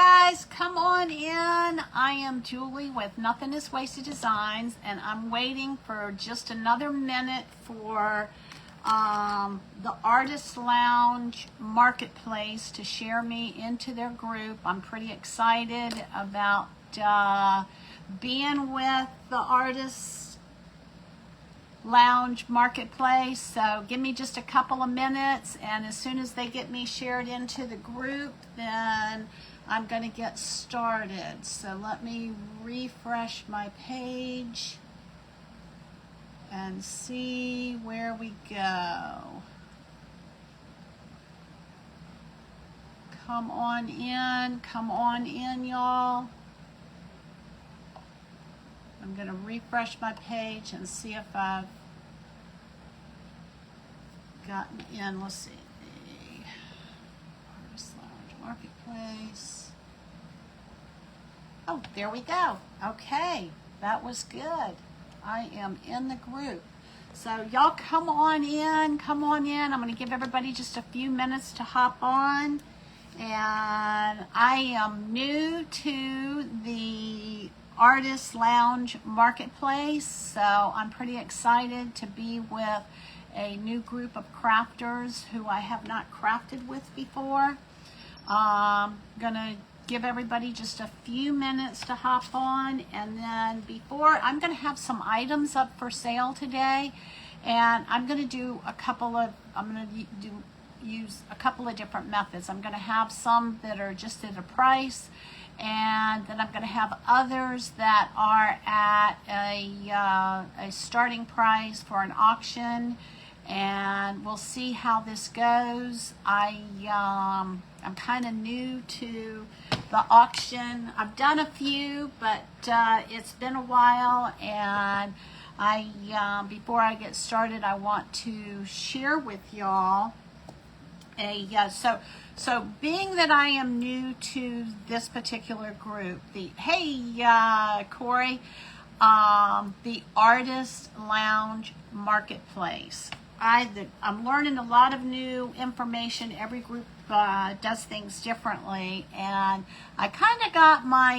guys, come on in. I am Julie with Nothing is Wasted Designs, and I'm waiting for just another minute for the Artist Lounge Marketplace to share me into their group. I'm pretty excited about being with the Artist Lounge Marketplace. So give me just a couple of minutes, and as soon as they get me shared into the group, then I'm going to get started. So let me refresh my page and see where we go. Come on in, y'all. I'm going to refresh my page and see if I've gotten in. Let's see. Artist Lounge Marketplace. Oh, there we go. Okay, that was good. I am in the group. So y'all come on in. I'm going to give everybody just a few minutes to hop on. And I am new to the Artist Lounge Marketplace, so I'm pretty excited to be with a new group of crafters who I have not crafted with before. Gonna give everybody just a few minutes to hop on, and then I'm gonna have some items up for sale today, and I'm gonna use a couple of different methods. I'm gonna have some that are just at a price, and then I'm going to have others that are at a starting price for an auction, and we'll see how this goes. I'm kind of new to the auction. I've done a few, but it's been a while, and before I get started, I want to share with y'all so being that I am new to this particular group, Corey, the Artist Lounge Marketplace. I'm learning a lot of new information. Every group does things differently, and I kind of got my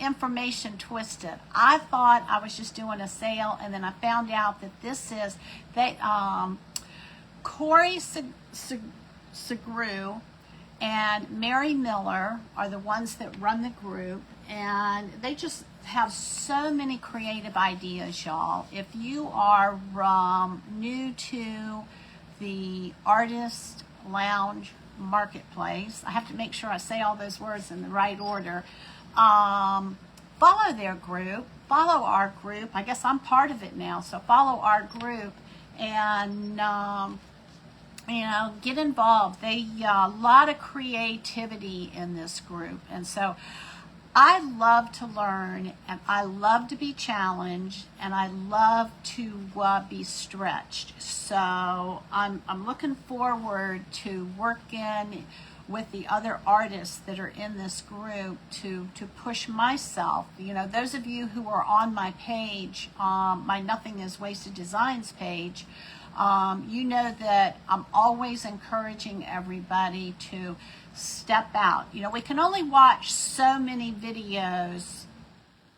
information twisted. I thought I was just doing a sale, and then I found out that this is Corey Segru and Mary Miller are the ones that run the group, and they just have so many creative ideas, y'all. If you are new to the Artist Lounge Marketplace, I have to make sure I say all those words in the right order. Follow their group, follow our group. I guess I'm part of it now, so follow our group and get involved. A lot of creativity in this group, and so I love to learn, and I love to be challenged, and I love to be stretched. So I'm looking forward to working with the other artists that are in this group to push myself. Those of you who are on my page, my Nothing is Wasted Designs page, you know that I'm always encouraging everybody to step out. We can only watch so many videos,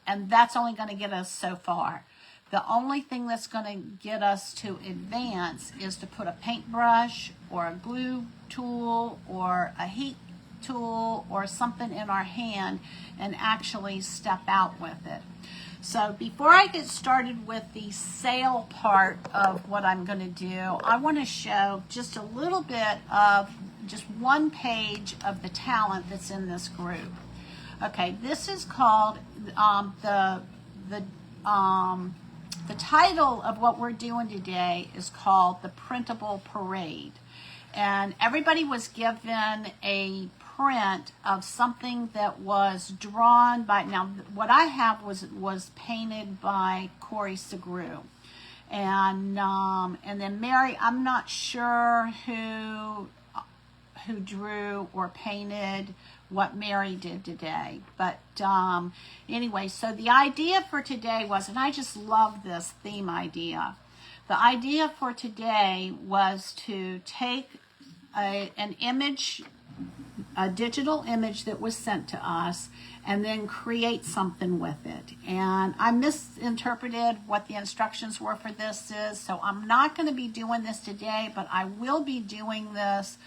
and that's only going to get us so far. The only thing that's going to get us to advance is to put a paintbrush or a glue tool or a heat tool or something in our hand and actually step out with it. So before I get started with the sale part of what I'm going to do, I want to show just a little bit of just one page of the talent that's in this group. Okay, this is called the title of what we're doing today is called the Printable Parade, and everybody was given a print of something that was drawn by, now what I have was painted by Corey Segru, and then Mary, I'm not sure who drew or painted what Mary did today, but anyway, so the idea for today was, and I just love this theme idea, the idea for today was to take an image a digital image that was sent to us and then create something with it. And I misinterpreted what the instructions were for this so I'm not going to be doing this today, but I will be doing this.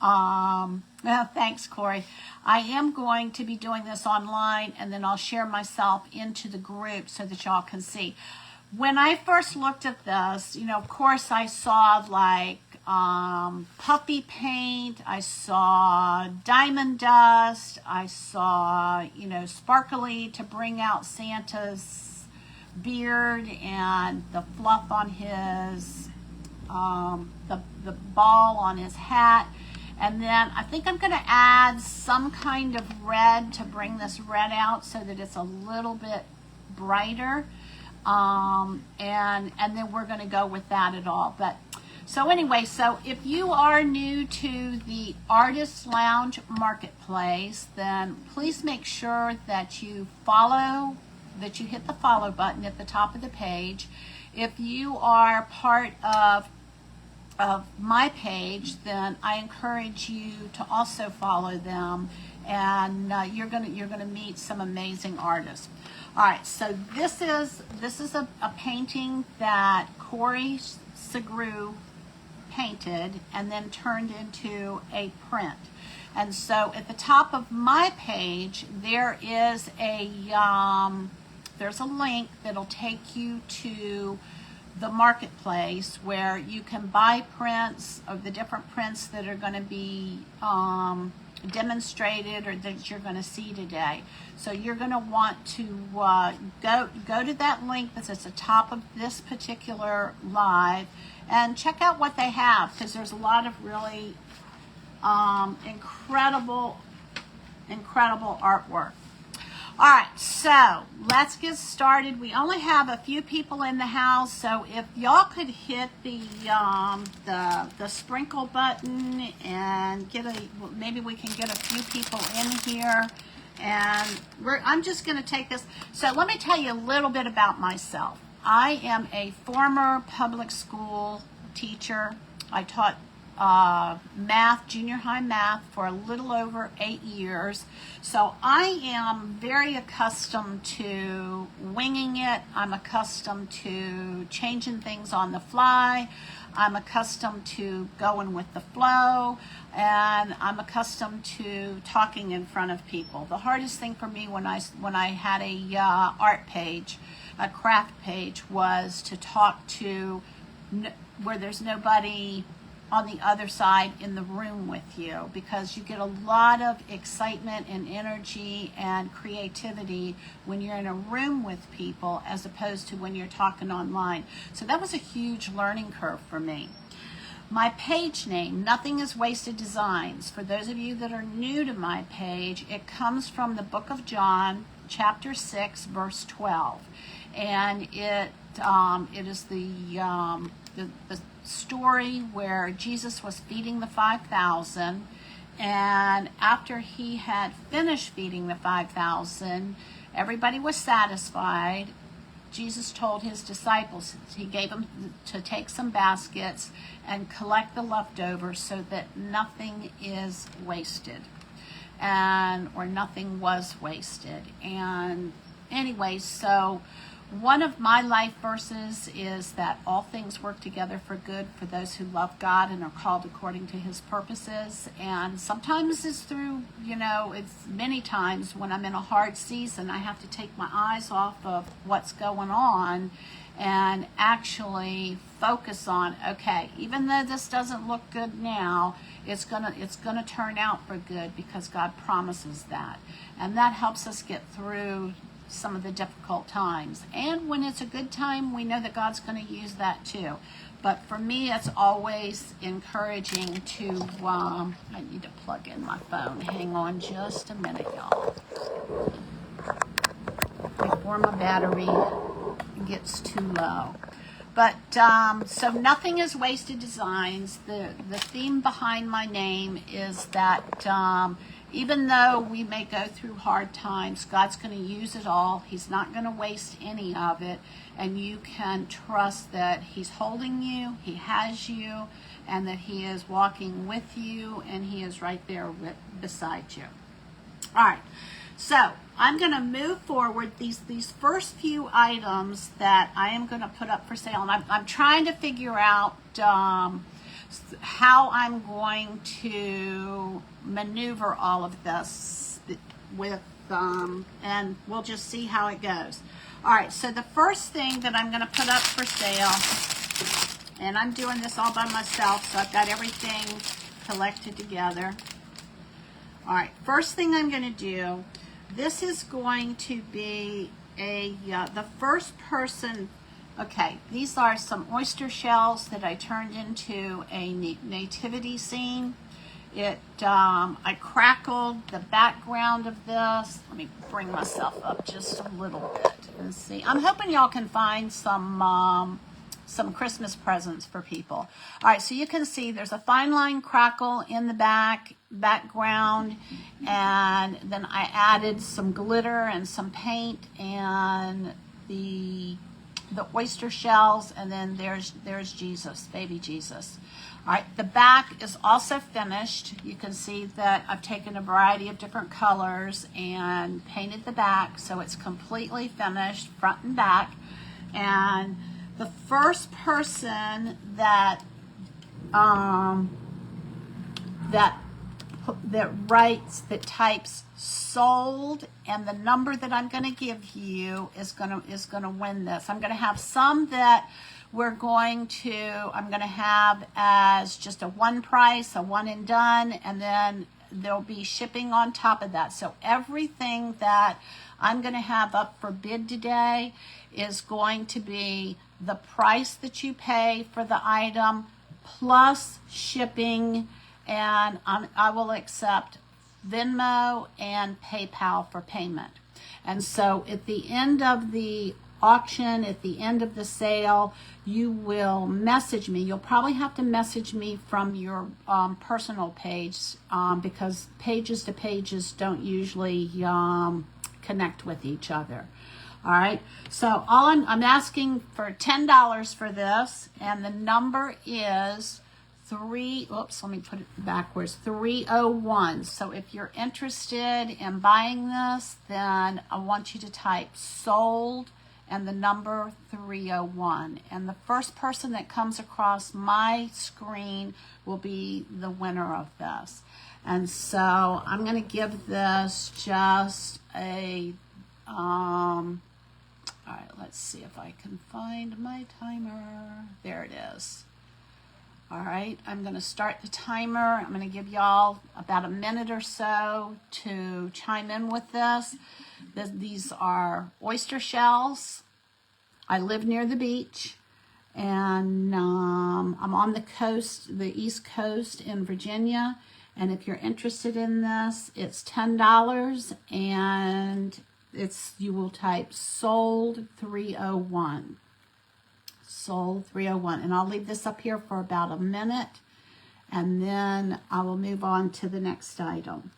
Thanks, Corey. I am going to be doing this online, and then I'll share myself into the group so that y'all can see. When I first looked at this, of course I saw like puffy paint, I saw diamond dust, I saw, sparkly to bring out Santa's beard and the fluff on his, the ball on his hat. And then I think I'm going to add some kind of red to bring this red out so that it's a little bit brighter. And then we're going to go with that at all. But so anyway, so if you are new to the Artist Lounge Marketplace, then please make sure that you hit the follow button at the top of the page. If you are part of my page, then I encourage you to also follow them, and you're gonna meet some amazing artists. All right, so this is a painting that Corey Segru painted and then turned into a print. And so at the top of my page there is there's a link that'll take you to the marketplace where you can buy prints of the different prints that are going to be demonstrated or that you're going to see today. So you're going to want to go to that link that's at the top of this particular live and check out what they have, because there's a lot of really incredible artwork. All right, so let's get started. We only have a few people in the house, so if y'all could hit the sprinkle button and maybe we can get a few people in here. And I'm just going to take this. So let me tell you a little bit about myself. I am a former public school teacher. I taught math, junior high math, for a little over 8 years. So I am very accustomed to winging it. I'm accustomed to changing things on the fly. I'm accustomed to going with the flow, and I'm accustomed to talking in front of people. The hardest thing for me when I had a art page, a craft page, was to talk to where there's nobody on the other side in the room with you, because you get a lot of excitement and energy and creativity when you're in a room with people as opposed to when you're talking online. So that was a huge learning curve for me. My page name, Nothing is Wasted Designs. For those of you that are new to my page, it comes from the book of John, chapter 6, verse 12. And it is the story where Jesus was feeding the 5,000, and after he had finished feeding the 5,000, everybody was satisfied. Jesus told his disciples, he gave them to take some baskets and collect the leftovers so that nothing is wasted, or nothing was wasted. And anyway, so one of my life verses is that all things work together for good for those who love God and are called according to his purposes. And sometimes it's through, it's many times when I'm in a hard season, I have to take my eyes off of what's going on and actually focus on, okay, even though this doesn't look good now, it's gonna turn out for good because God promises that. And that helps us get through some of the difficult times. And when it's a good time, we know that God's going to use that too. But for me, it's always encouraging to, I need to plug in my phone. Hang on just a minute, y'all, before my battery gets too low. But so Nothing is Wasted Designs. The theme behind my name is that even though we may go through hard times, God's going to use it all. He's not going to waste any of it. And you can trust that he's holding you, he has you, and that he is walking with you, and he is right there beside you. All right, so I'm going to move forward. These first few items that I am going to put up for sale, and I'm trying to figure out how I'm going to maneuver all of this with, and we'll just see how it goes. All right, so the first thing that I'm going to put up for sale, and I'm doing this all by myself, so I've got everything collected together. All right, first thing I'm going to do, this is going to be the first person. Okay, these are some oyster shells that I turned into a nativity scene. I crackled the background of this. Let me bring myself up just a little bit and see. I'm hoping y'all can find some Christmas presents for people. All right, so you can see there's a fine line crackle in the background, and then I added some glitter and some paint and the oyster shells, and then there's Jesus, baby Jesus. All right, the back is also finished. You can see that I've taken a variety of different colors and painted the back, so it's completely finished front and back. And the first person that types sold and the number that I'm going to give you is going to win this. I'm going to have some that I'm going to have as just a one price, a one and done, and then there'll be shipping on top of that. So everything that I'm going to have up for bid today is going to be the price that you pay for the item plus shipping, and I will accept Venmo and PayPal for payment. And so at the end of the auction, at the end of the sale, you will message me. You'll probably have to message me from your personal page because pages to pages don't usually connect with each other. All right, so I'm asking for $10 for this, and the number is 301. So if you're interested in buying this, then I want you to type sold and the number 301. And the first person that comes across my screen will be the winner of this. And so I'm going to give this just a, all right, let's see if I can find my timer. There it is. All right, I'm going to start the timer. I'm going to give y'all about a minute or so to chime in with this. These are oyster shells. I live near the beach, and I'm on the coast, the East Coast in Virginia. And if you're interested in this, it's $10, and you will type sold 301. Sold 301, and I'll leave this up here for about a minute, and then I will move on to the next item.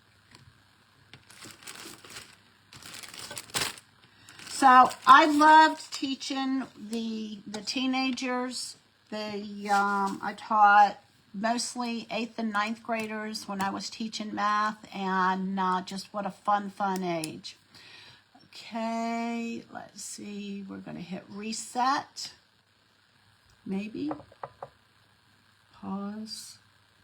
So I loved teaching the teenagers. I taught mostly 8th and 9th graders when I was teaching math, and just what a fun age. Okay, let's see. We're going to hit reset. Maybe. Pause.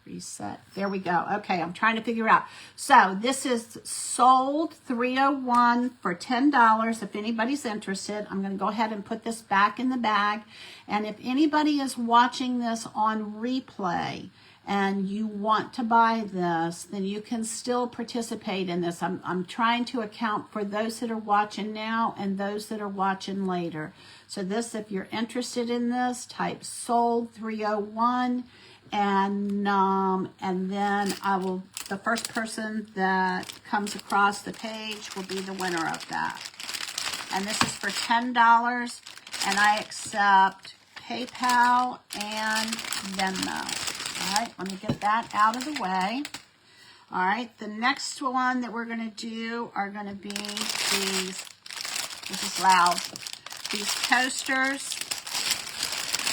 Reset. There we go. Okay, I'm trying to figure out. So this is sold 301 for $10. If anybody's interested, I'm going to go ahead and put this back in the bag. And if anybody is watching this on replay and you want to buy this, then you can still participate in this. I'm trying to account for those that are watching now and those that are watching later. So this, if you're interested in this, type sold 301, and then the first person that comes across the page will be the winner of that. And this is for $10, and I accept PayPal and Venmo. All right, let me get that out of the way. All right, the next one that we're going to do are going to be these, this is loud, these coasters.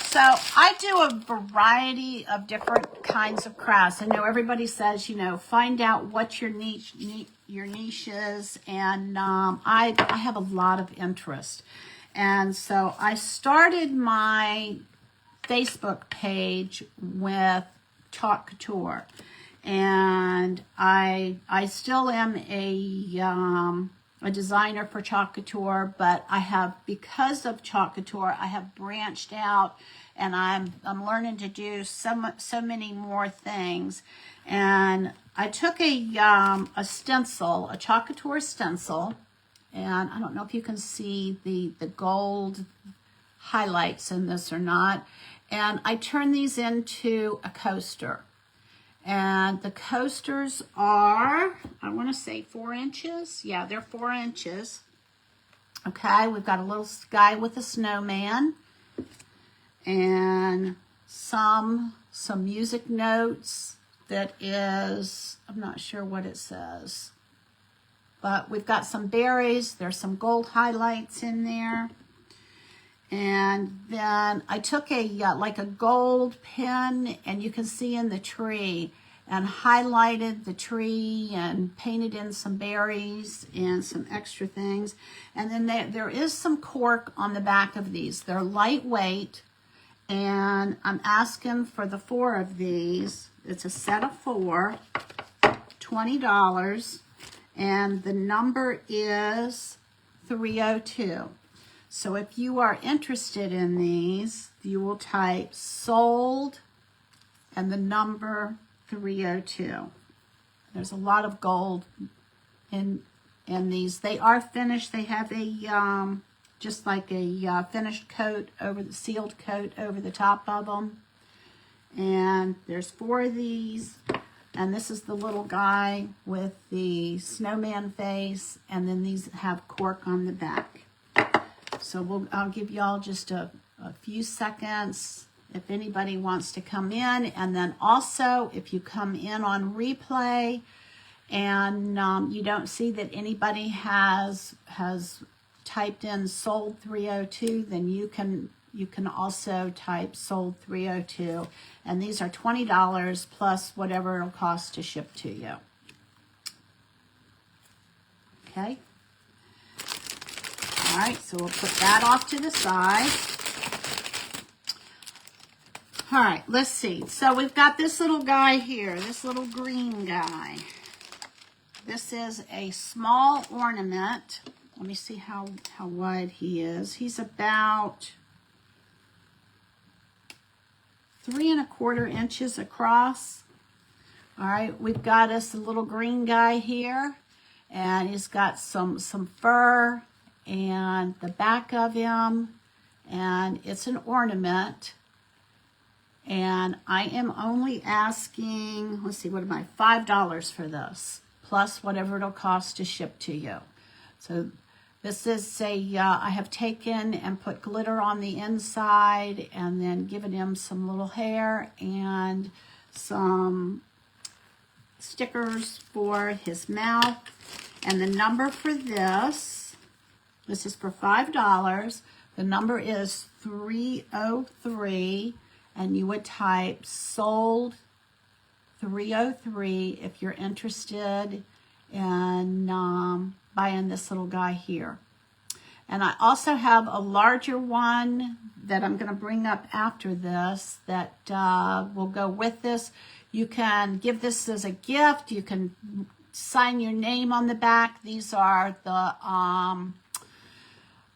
So I do a variety of different kinds of crafts. I know everybody says, find out what your niche is, and I have a lot of interest. And so I started my Facebook page with Chalk Couture, and I still am a designer for Chalk Couture, but because of Chalk Couture, I have branched out, and I'm learning to do so many more things. And I took a stencil, a Chalk Couture stencil, and I don't know if you can see the gold highlights in this or not. And I turned these into a coaster. And the coasters are, I want to say 4 inches. Yeah, they're 4 inches. Okay, we've got a little guy with a snowman. And some music notes that is, I'm not sure what it says. But we've got some berries. There's some gold highlights in there. And then I took like a gold pen, and you can see in the tree, and highlighted the tree and painted in some berries and some extra things. And then there is some cork on the back of these. They're lightweight, and I'm asking for the 4 of these. It's a set of 4, $20, and the number is 302. So if you are interested in these, you will type sold and the number 302. There's a lot of gold in these. They are finished. They have a just like a finished coat over the sealed coat over the top of them. And there's 4 of these. And this is the little guy with the snowman face. And then these have cork on the back. So I'll give y'all just a few seconds if anybody wants to come in. And then also, if you come in on replay and you don't see that anybody has typed in sold 302, then you can also type sold 302. And these are $20 plus whatever it'll cost to ship to you. Okay. All right, so we'll put that off to the side. All right, let's see. So we've got this little guy here, this little green guy. This is a small ornament. Let me see how wide he is. He's about 3 1/4 inches across. All right, we've got us a little green guy here, and he's got some fur and the back of him, and it's an ornament. And I am only asking, let's see, what am I, $5 for this, plus whatever it'll cost to ship to you. So this is I have taken and put glitter on the inside, and then given him some little hair and some stickers for his mouth. And the number for this is for $5. The number is 303, and you would type sold 303 if you're interested in buying this little guy here. And I also have a larger one that I'm going to bring up after this that will go with this. You can give this as a gift. You can sign your name on the back. These are the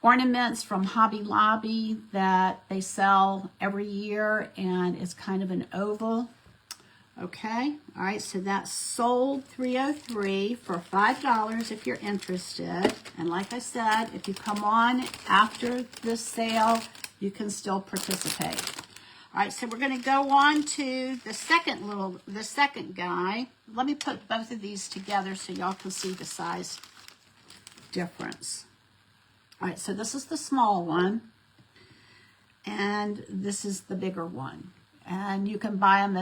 ornaments from Hobby Lobby that they sell every year, and it's kind of an oval. Okay, all right, so that's sold 303 for $5 if you're interested. And like I said, if you come on after this sale, you can still participate. All right, so we're going to go on to the second guy. Let me put both of these together so y'all can see the size difference. All right, so this is the small one, and this is the bigger one. And you can buy them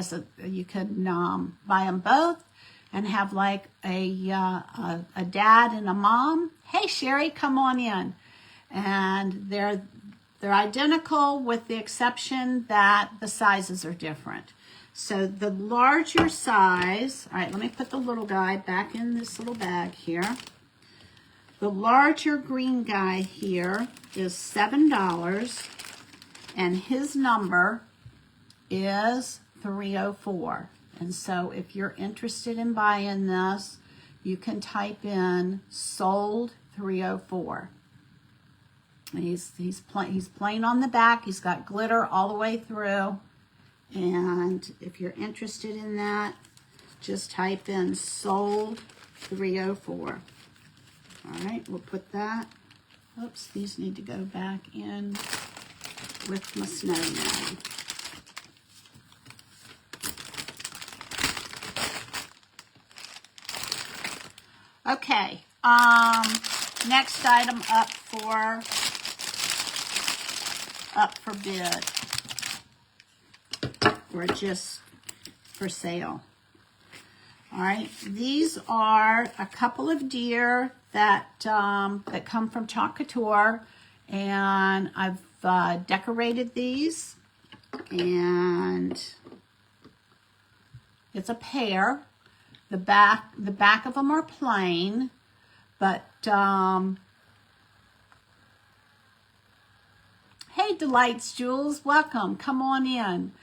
buy them both, and have like a dad and a mom. Hey, Sherry, come on in. And they're They're identical with the exception that the sizes are different. So the larger size, all right, let me put the little guy back in this little bag here. The larger green guy here is $7, and his number is 304. And so if you're interested in buying this, you can type in sold 304. And he's plain on the back. He's got glitter all the way through. And if you're interested in that, just type in sold 304. All right, we'll put that. Oops, these need to go back in with my snowman. Okay, next item up for bid, or just for sale. All right, these are a couple of deer that that come from Chalk Couture, and I've decorated these, and it's a pair. The back of them are plain, but hey, Delights Jules, welcome. Come on in.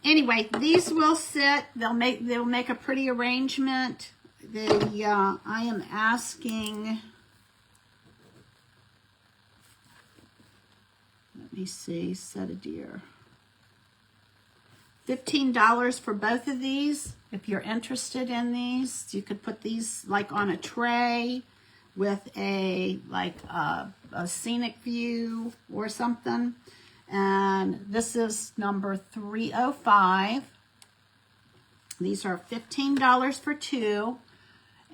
Anyway, these will sit. They'll make a pretty arrangement. I am asking. Let me see. Set a deer. $15 for both of these. If you're interested in these, you could put these like on a tray with a scenic view or something. And this is number 305. These are $15 for two,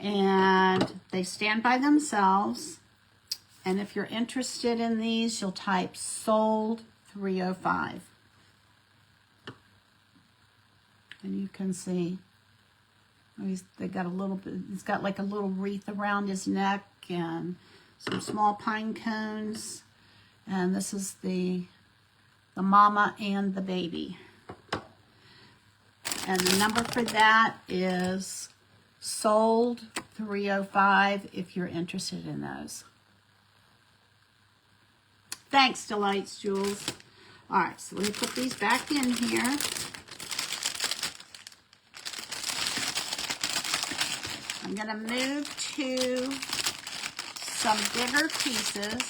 and they stand by themselves. And if you're interested in these, you'll type sold 305. And you can see they got a little bit, he's got like a little wreath around his neck and some small pine cones. And this is the mama and the baby. And the number for that is sold 305 if you're interested in those. Thanks, Delights Jules. All right, so let me put these back in here. I'm going to move to some bigger pieces.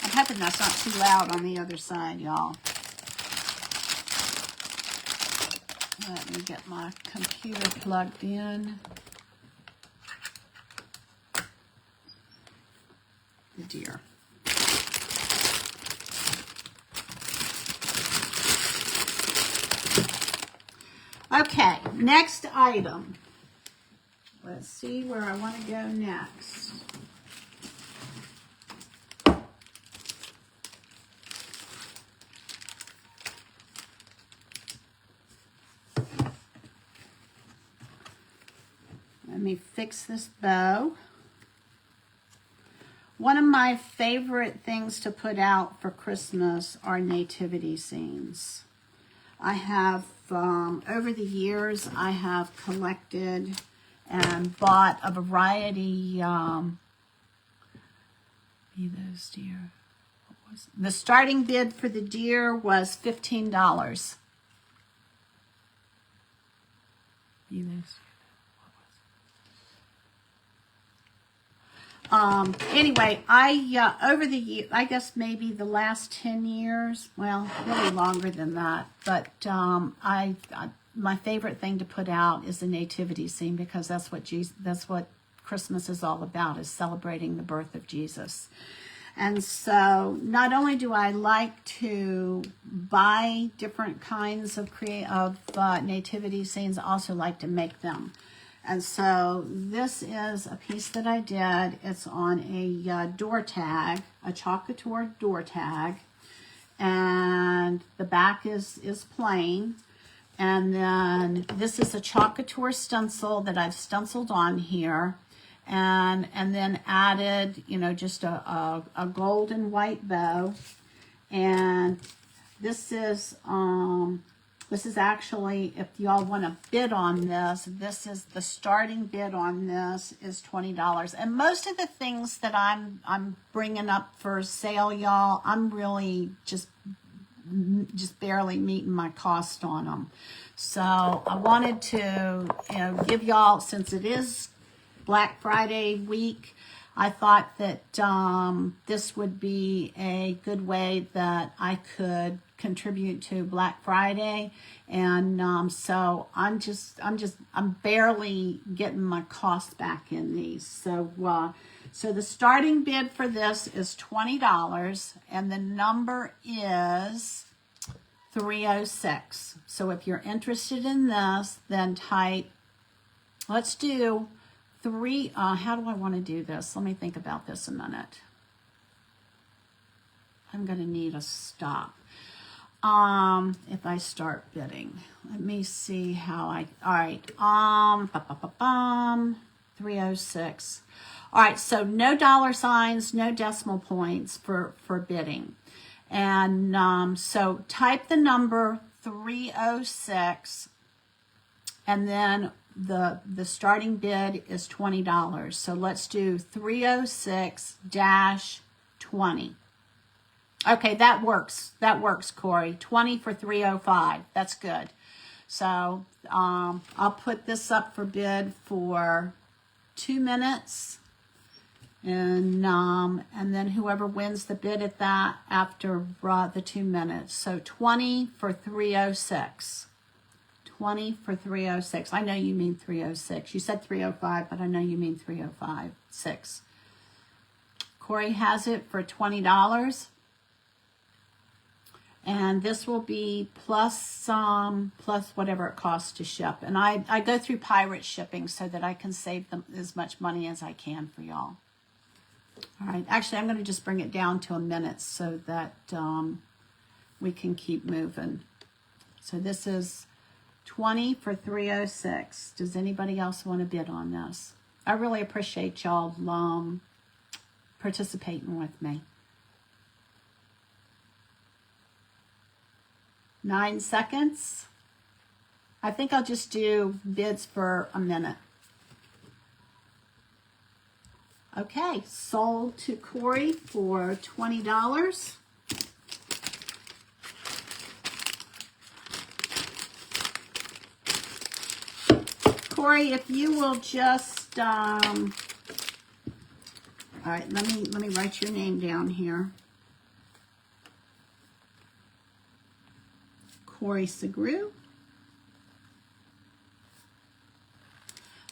I'm hoping that's not too loud on the other side, y'all. Let me get my computer plugged in. The deer. Okay, next item. Let's see where I want to go next. Let me fix this bow. One of my favorite things to put out for Christmas are nativity scenes. I have, over the years, I have collected and bought a variety, those deer. The starting bid for the deer was $15. Anyway, over the year, I guess maybe the last 10 years, well, really longer than that, but my favorite thing to put out is the nativity scene, because that's what Christmas is all about, is celebrating the birth of Jesus. And so not only do I like to buy different kinds of nativity scenes, I also like to make them. And so this is a piece that I did. It's on a door tag, a Chalk Couture door tag, and the back is plain. And then this is a Chalk Couture stencil that I've stenciled on here, and then added, just a gold and white bow. And this is actually, if y'all want to bid on this, this is the starting bid on this is $20. And most of the things that I'm bringing up for sale, y'all, I'm really just barely meeting my cost on them. So I wanted to, give y'all, since it is Black Friday week, I thought that this would be a good way that I could contribute to Black Friday. And so I'm barely getting my cost back in these. So so the starting bid for this is $20, and the number is 306. So if you're interested in this, then type, let's do how do I want to do this? Let me think about this a minute. I'm going to need a stop. If I start bidding, let me see how all right. 306. All right. So no dollar signs, no decimal points for bidding. And, so type the number 306, and then the starting bid is $20. So let's do 306-20. Okay, that works. That works, Corey. 20 for 305. That's good. So I'll put this up for bid for 2 minutes. And then whoever wins the bid at that after the 2 minutes. So 20 for 306. 20 for 306. I know you mean 306. You said 305, but I know you mean 305. 6. Corey has it for $20. And this will be plus whatever it costs to ship. And I go through pirate shipping so that I can save them as much money as I can for y'all. All right. Actually, I'm going to just bring it down to a minute so that we can keep moving. So this is 20 for 306. Does anybody else want to bid on this? I really appreciate y'all participating with me. 9 seconds. I think I'll just do bids for a minute. Okay, sold to Corey for $20. Corey, if you will just, all right, let me write your name down here. Corey Segru.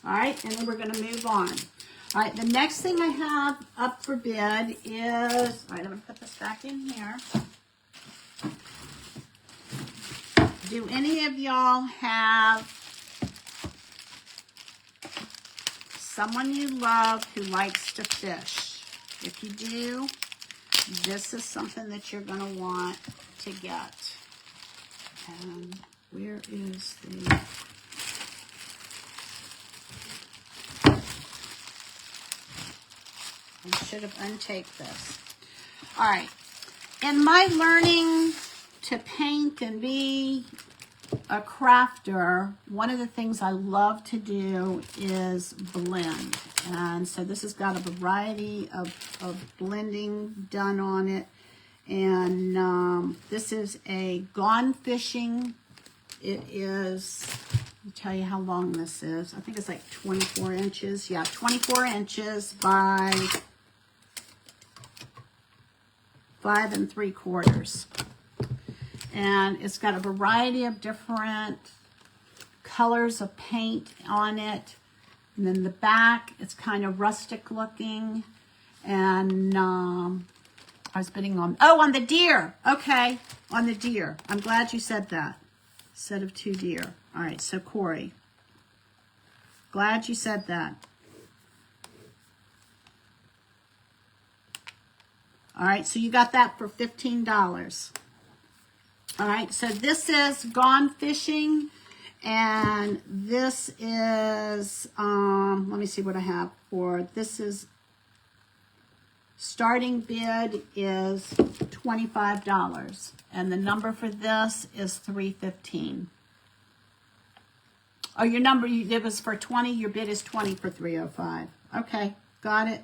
All right, and then we're going to move on. All right, the next thing I have up for bid is, all right, I'm going to put this back in here. Do any of y'all have someone you love who likes to fish? If you do, this is something that you're going to want to get. And where is the... I should have untaped this. All right. In my learning to paint and be a crafter, one of the things I love to do is blend. And so this has got a variety of blending done on it. And this is a Gone Fishing. It is, I'll tell you how long this is. I think it's like 24 inches. Yeah, 24 inches by 5 3/4. And it's got a variety of different colors of paint on it. And then the back, it's kind of rustic looking. And I was bidding on, on the deer. Okay, on the deer. I'm glad you said that. Set of 2 deer. All right, so Corey. Glad you said that. All right, so you got that for $15. All right, so this is Gone Fishing, and this is, let me see what I have for, this is Starting bid is $25, and the number for this is $315. Oh, your number, it was for 20, your bid is 20 for 305. Okay, got it.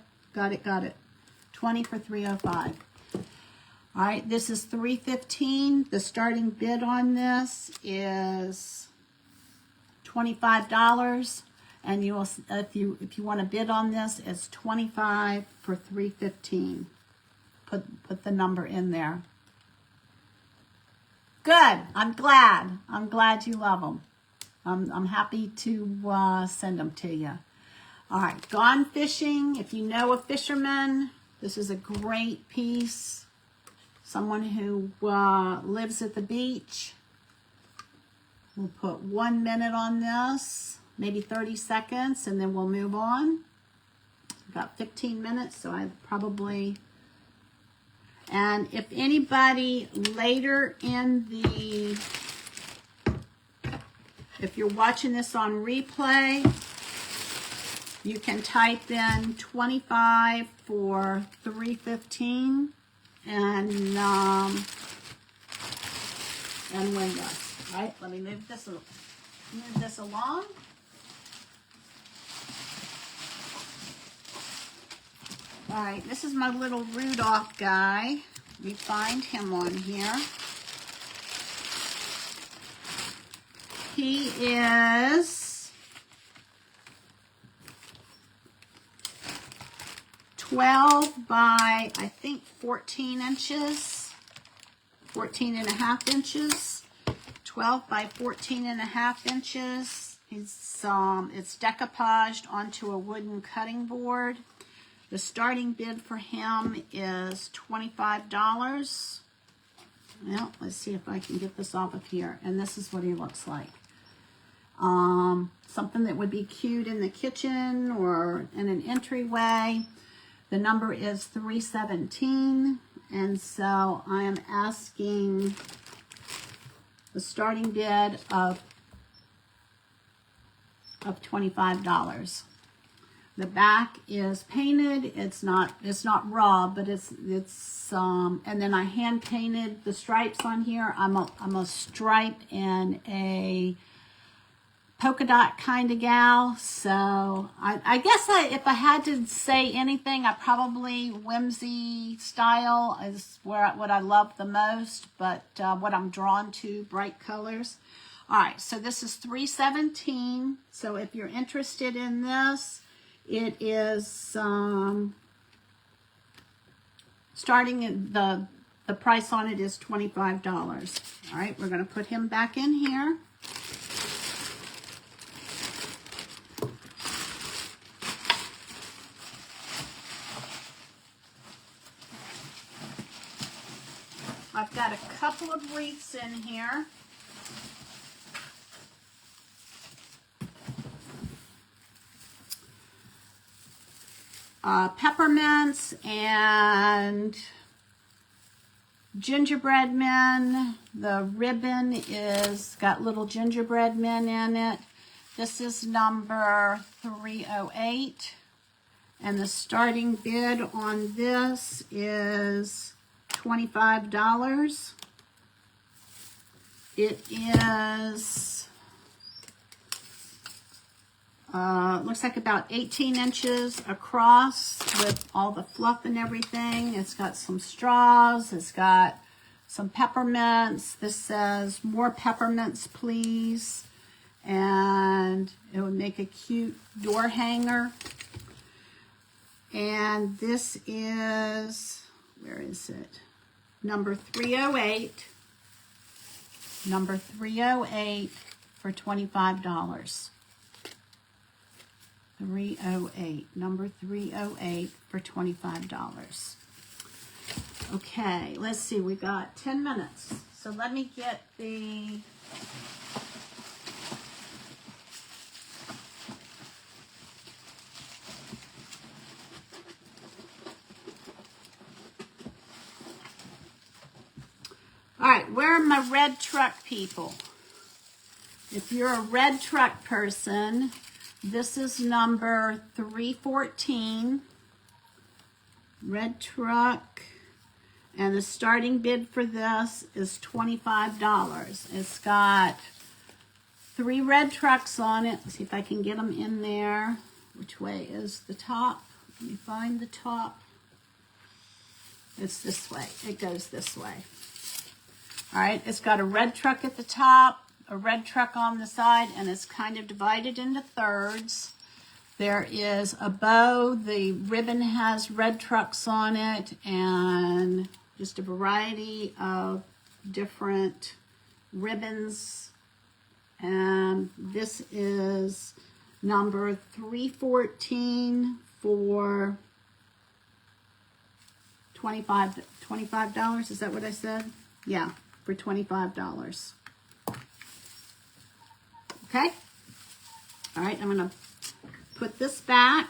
20 for 305. All right, this is $315. The starting bid on this is $25, and you will, if you want to bid on this, it's 25 for 315. Put the number in there. Good. I'm glad you love them. I'm happy to send them to you. All right, Gone Fishing. If you know a fisherman, this is a great piece. Someone who lives at the beach. We'll put 1 minute on this, maybe 30 seconds, and then we'll move on. About 15 minutes, so I probably... And if anybody later in the... If you're watching this on replay, you can type in 25 for 315 and win this. All right, let me move this along. All right, this is my little Rudolph guy. Let me find him on here. He is 12 by, I think, 14 inches. 14 and a half inches. 12 by 14 and a half inches. It's decoupaged onto a wooden cutting board. The starting bid for him is $25. Well, let's see if I can get this off of here. And this is what he looks like. Something that would be cute in the kitchen or in an entryway. The number is 317. And so I am asking the starting bid of $25. The back is painted. It's not raw, but it's and then I hand painted the stripes on here. I'm a stripe and a polka dot kind of gal. So I guess if I had to say anything, I probably whimsy style is what I love the most, but what I'm drawn to, bright colors. All right, so this is $317. So if you're interested in this, it is starting at the price on it is $25. All right, we're going to put him back in here. I've got a couple of wreaths in here. Peppermints and gingerbread men. The ribbon is got little gingerbread men in it. This is number 308. And the starting bid on this is $25. It is... looks like about 18 inches across with all the fluff and everything. It's got some straws. It's got some peppermints. This says, "More peppermints, please." And it would make a cute door hanger. And this is, where is it? Number 308. Number 308 for $25. 308, number 308 for $25. Okay, let's see, we got 10 minutes. So let me get the... All right, where are my red truck people? If you're a red truck person... This is number 314. red truck. And the starting bid for this is $25. It's got 3 red trucks on it. Let's see if I can get them in there. Which way is the top? Let me find the top. It's this way. It goes this way. All right, it's got a red truck at the top, a red truck on the side, and it's kind of divided into thirds. There is a bow. The ribbon has red trucks on it and just a variety of different ribbons. And this is number 314 for $25. Is that what I said? Yeah, for $25. Okay. All right, I'm going to put this back.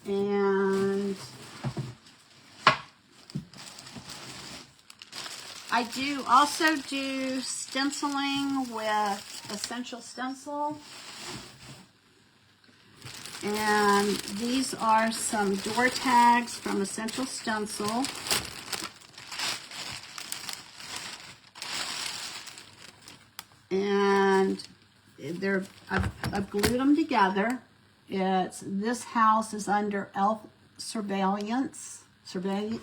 And I do also do stenciling with Essential Stencil. And these are some door tags from Essential Stencil. And I've glued them together. It's This House is Under Elf Surveillance. I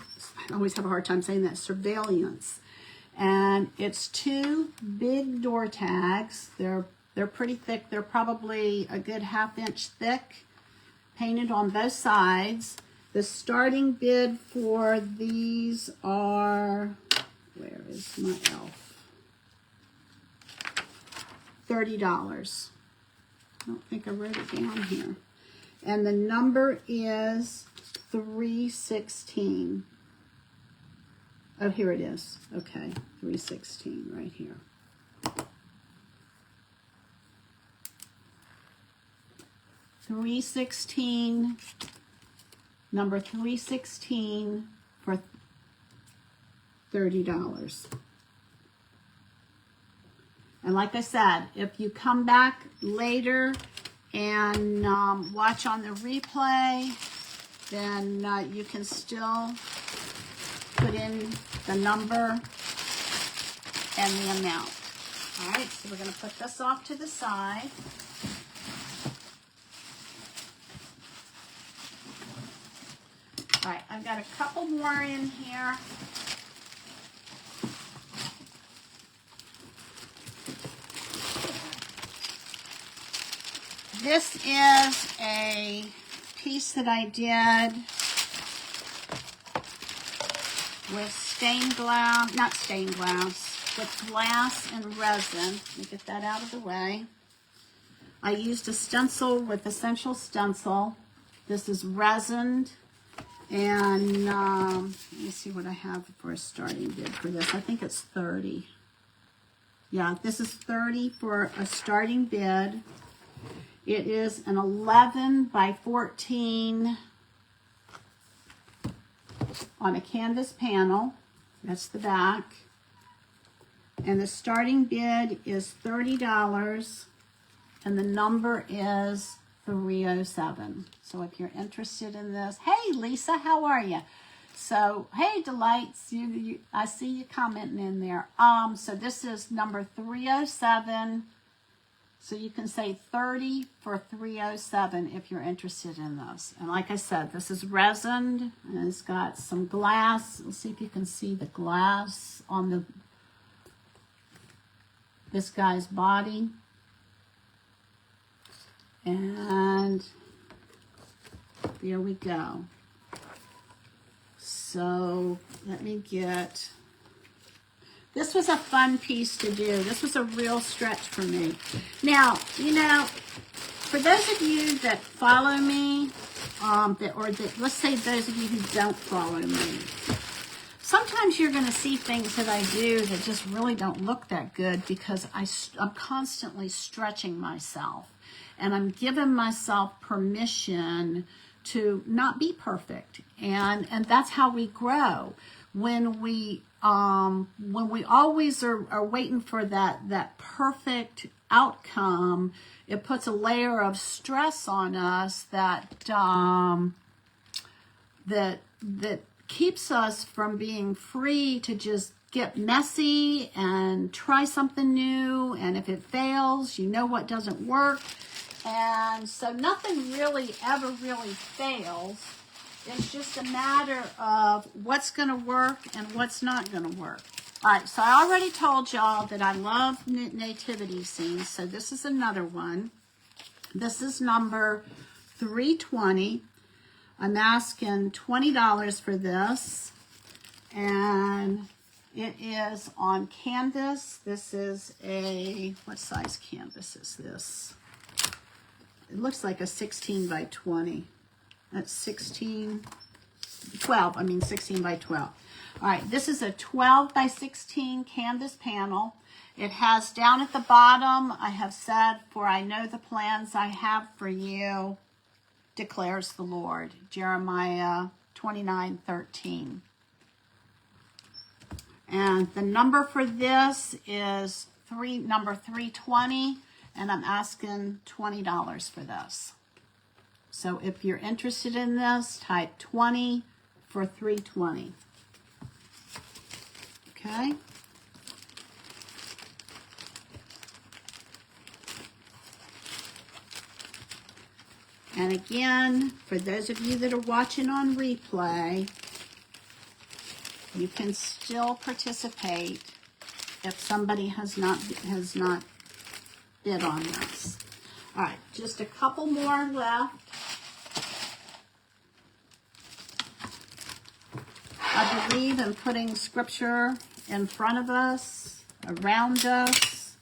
always have a hard time saying that. Surveillance. And it's 2 big door tags. They're pretty thick. They're probably a good 1/2 inch thick, painted on both sides. The starting bid for these are, where is my elf? $30. I don't think I wrote it down here. And the number is 316. Oh, here it is. Okay, 316 right here. Number 316 for $30. And like I said, if you come back later and watch on the replay, then you can still put in the number and the amount. All right, so we're going to put this off to the side. All right, I've got a couple more in here. This is a piece that I did with with glass and resin. Let me get that out of the way. I used a stencil with Essential Stencil. This is resined. And let me see what I have for a starting bid for this. I think it's 30. Yeah, this is 30 for a starting bid. It is an 11 by 14 on a canvas panel. That's the back. And the starting bid is $30. And the number is 307. So if you're interested in this, hey Lisa, how are you? So hey Delights, I see you commenting in there. So this is number 307. So you can say 30 for 307 if you're interested in this. And like I said, this is resined and it's got some glass. Let's see if you can see the glass on this guy's body. And there we go. So let me get, this was a fun piece to do. This was a real stretch for me. Now, for those of you that follow me, let's say those of you who don't follow me, sometimes you're going to see things that I do that just really don't look that good because I'm constantly stretching myself. And I'm giving myself permission to not be perfect. And that's how we grow. When we always are waiting for that perfect outcome, it puts a layer of stress on us that that keeps us from being free to just get messy and try something new. And if it fails, you know what doesn't work. And so nothing really ever really fails. It's just a matter of what's going to work and what's not going to work. All right, so I already told y'all that I love nativity scenes. So this is another one. This is number 320. I'm asking $20 for this. And it is on canvas. This is a, what size canvas is this? It looks like a 16 by 20. That's 16 by 12. All right, this is a 12 by 16 canvas panel. It has down at the bottom, I have said, for I know the plans I have for you, declares the Lord. Jeremiah 29:13. And the number for this is number 320, and I'm asking $20 for this. So if you're interested in this, type 20 for 320. Okay. And again, for those of you that are watching on replay, you can still participate if somebody has not bid on this. All right, just a couple more left. I believe in putting scripture in front of us, around us,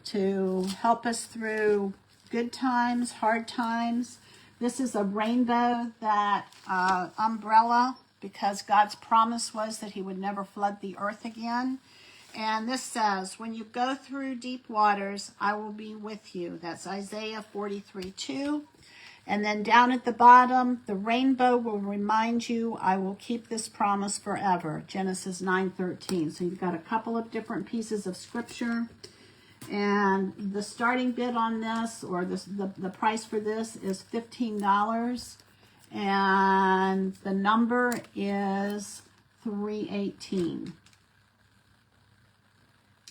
to help us through good times, hard times. This is a rainbow, that umbrella, because God's promise was that he would never flood the earth again. And this says, when you go through deep waters, I will be with you. That's Isaiah 43:2. And then down at the bottom, the rainbow will remind you, I will keep this promise forever. Genesis 9:13. So you've got a couple of different pieces of scripture. And the starting bid on this, or the price for this, is $15. And the number is 318.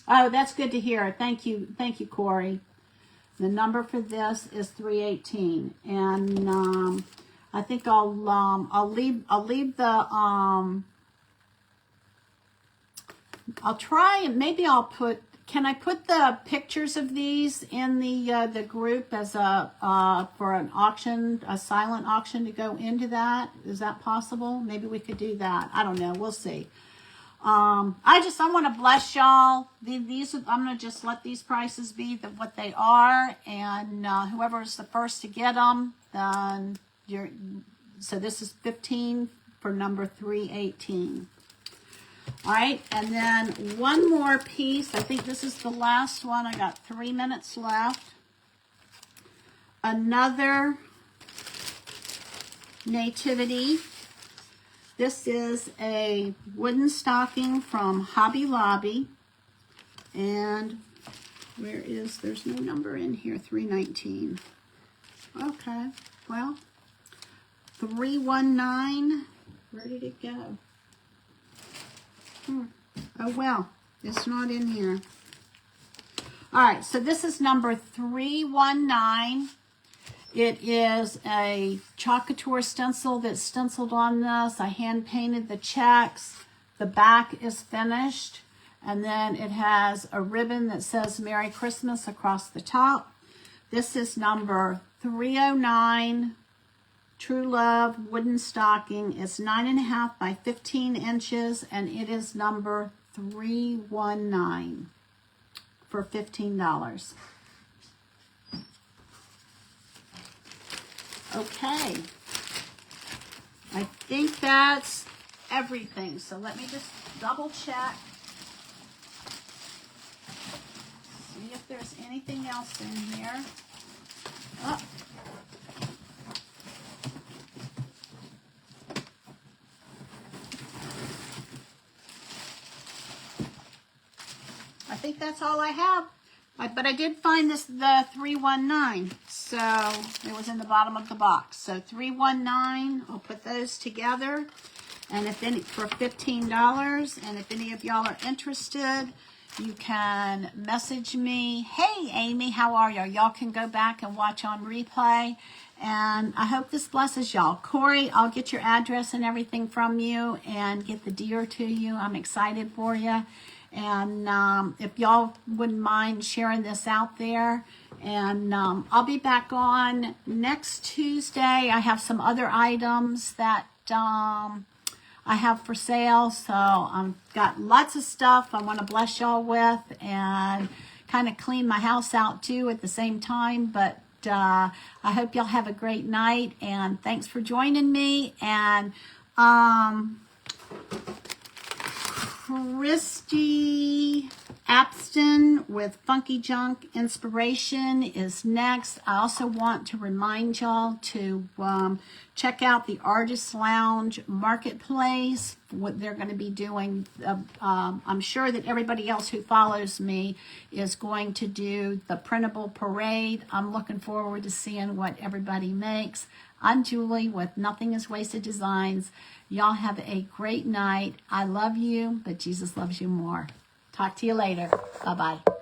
Oh, that's good to hear. Thank you, Corey. The number for this is 318, and I think I'll leave the I'll try, and maybe I'll put. Can I put the pictures of these in the group as for an auction, a silent auction to go into that? Is that possible? Maybe we could do that. I don't know. We'll see. I want to bless y'all. I'm going to just let these prices be what they are, and whoever is the first to get them, then so this is 15 for number 318. All right, and then one more piece. I think this is the last one. I got 3 minutes left. Another nativity. This is a wooden stocking from Hobby Lobby. And there's no number in here, 319. Okay, well, 319, where did it go? Oh, well, it's not in here. All right, so this is number 319. It is a Chalk Couture stencil that's stenciled on this. I hand painted the checks. The back is finished. And then it has a ribbon that says Merry Christmas across the top. This is number 309, True Love wooden stocking. It's 9.5 by 15 inches, and it is number 319 for $15. Okay, I think that's everything. So let me just double check. See if there's anything else in here. Oh. I think that's all I have. But I did find the 319, so it was in the bottom of the box. So 319, I'll put those together, and if any for $15. And if any of y'all are interested, you can message me. Hey, Amy, how are y'all? Y'all can go back and watch on replay. And I hope this blesses y'all. Corey, I'll get your address and everything from you and get the deer to you. I'm excited for you. And if y'all wouldn't mind sharing this out there. And I'll be back on next Tuesday. I have some other items that I have for sale. So I've got lots of stuff I want to bless y'all with and kind of clean my house out too at the same time. But I hope y'all have a great night, and thanks for joining me. And Christy Apston with Funky Junk Inspiration is next. I also want to remind y'all to check out the Artist Lounge Marketplace, what they're going to be doing. I'm sure that everybody else who follows me is going to do the printable parade. I'm looking forward to seeing what everybody makes. I'm Julie with Nothing is Wasted Designs. Y'all have a great night. I love you, but Jesus loves you more. Talk to you later. Bye-bye.